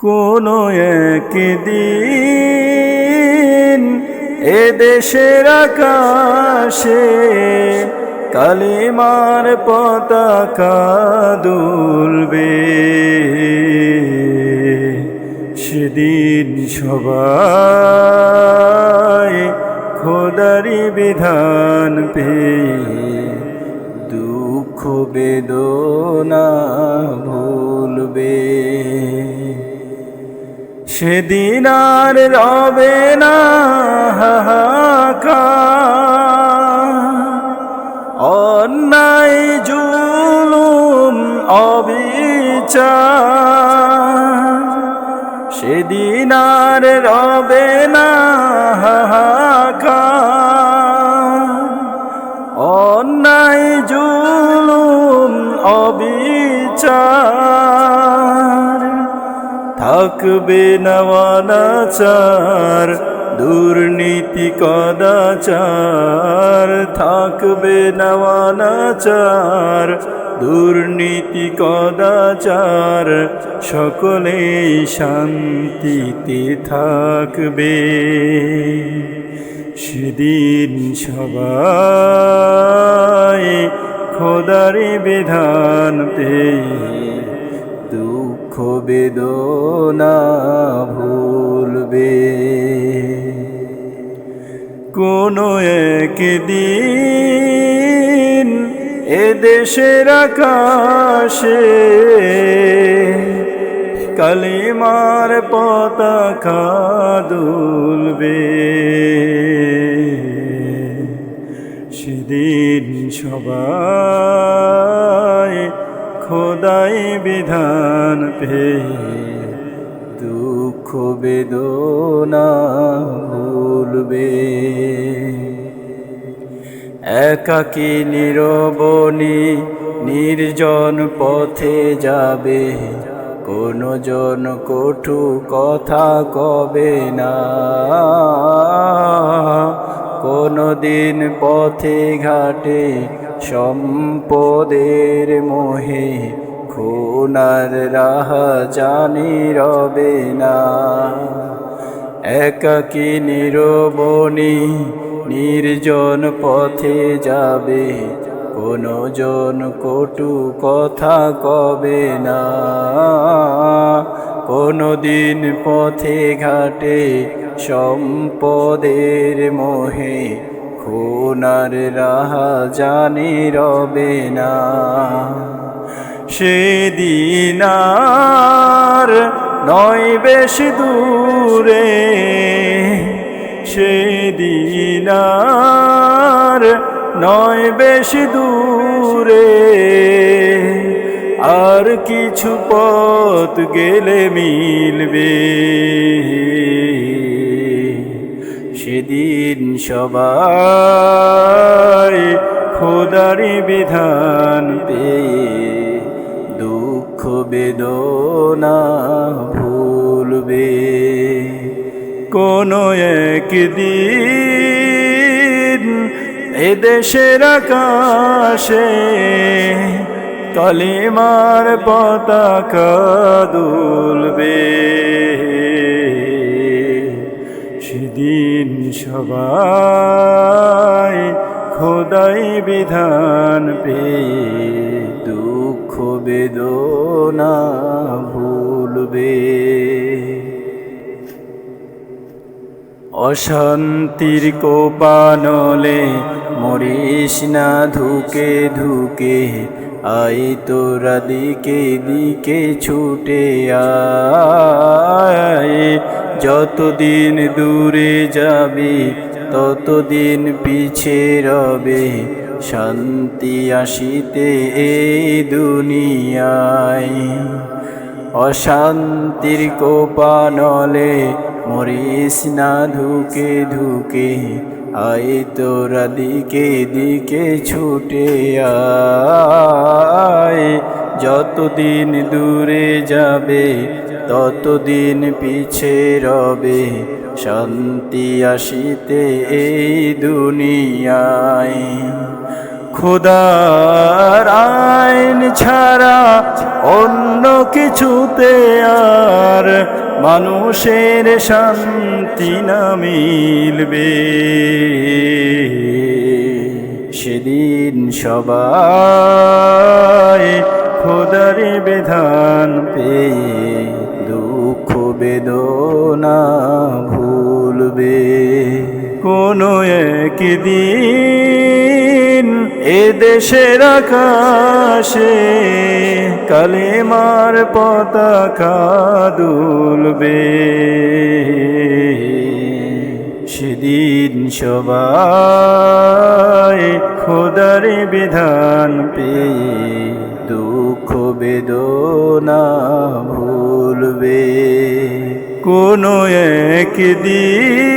কোনো একদিন এদেশের আকাশে কালিমার পতাকা দুলবে, সেদিন সবাই খোদারি বিধান পেয়ে দুঃখ বেদনা ভুলবে। সেদিন আর রবে না হাহাকার, অন্যায় জুলুম অবিচার। সেদিন আর রবে না হাহাকার, অন্যায় জুলুম অবিচার। থাকবে না অনাচার, দুর্নীতি কদাচার। থাকবে না অনাচার, দুর্নীতি কদাচার। সকলেই শান্তিতে থাকবে, সেদিন সবাই খোদারি বিধান পেয়ে দুঃখ বেদনা ভুলবে। কোনো একদিন এদেশের আকাশে কালিমার পতাকা দুলবে, সেদিন সবাই খোদাই বিধান পেয়ে দুঃখ বেদনা ভুলবে। একাকী নীরবনী নির্জন পথে যাবে, কোনো জন কটু কথা কবে না। কোনো দিন পথে ঘাটে সম্পদের মোহে খুনার রাহা জানি রবে না। একাকী নীরবনী নির্জন পথে যাবে, কোনো জন কটু কথা কবে না। কোনো দিন পথে ঘাটে সম্পদের মোহে খুনার রাহা জানি রবে না। সেদিন আর নয় বেশি দূরে, সেদিন আর নয় বেশি দূরে। আর কিছু পথ গেলে মিলবে, সেদিন সবাই খোদারি বিধান পেয়ে দুঃখ বেদনা ভুলবে। কোনো একদিন এদেশের আকাশে কালিমার পতাকা দুলবে, সেদিন সবাই খোদাই বিধান পেয়ে দুঃখ বেদনা ভুলবে। অশান্তির কোপানলে মরিস না ধুকে ধুকে, আয় তোরা দিকে দিকে ছুটে আয়। যতদিন দূরে যাবি ততদিন পিছে রবে, শান্তি আসিতে এই দুনিয়ায়। অশান্তির কোপানলে মরিস না ধুকে ধুকে, আয় তোরা দিকে দিকে ছুটে আয়। যতদিন দূরে যাবে ততদিন পিছে রবে, শান্তি আসিতে এই দুনিয়ায়। খোদার আইন ছাড়া অন্য কিছুতে আর মানুষের শান্তি না মিলবে। সেদিন সবাই খোদার বিধান পেয়ে দুঃখ বেদনা ভুলবে। কোনো একদিন এ দেশের আকাশে কালেমার পতাকা দুলবে। সেদিন সবাই খোদার বিধান পেয়ে দুঃখ বেদনা ভুলবে। কোনো একদিন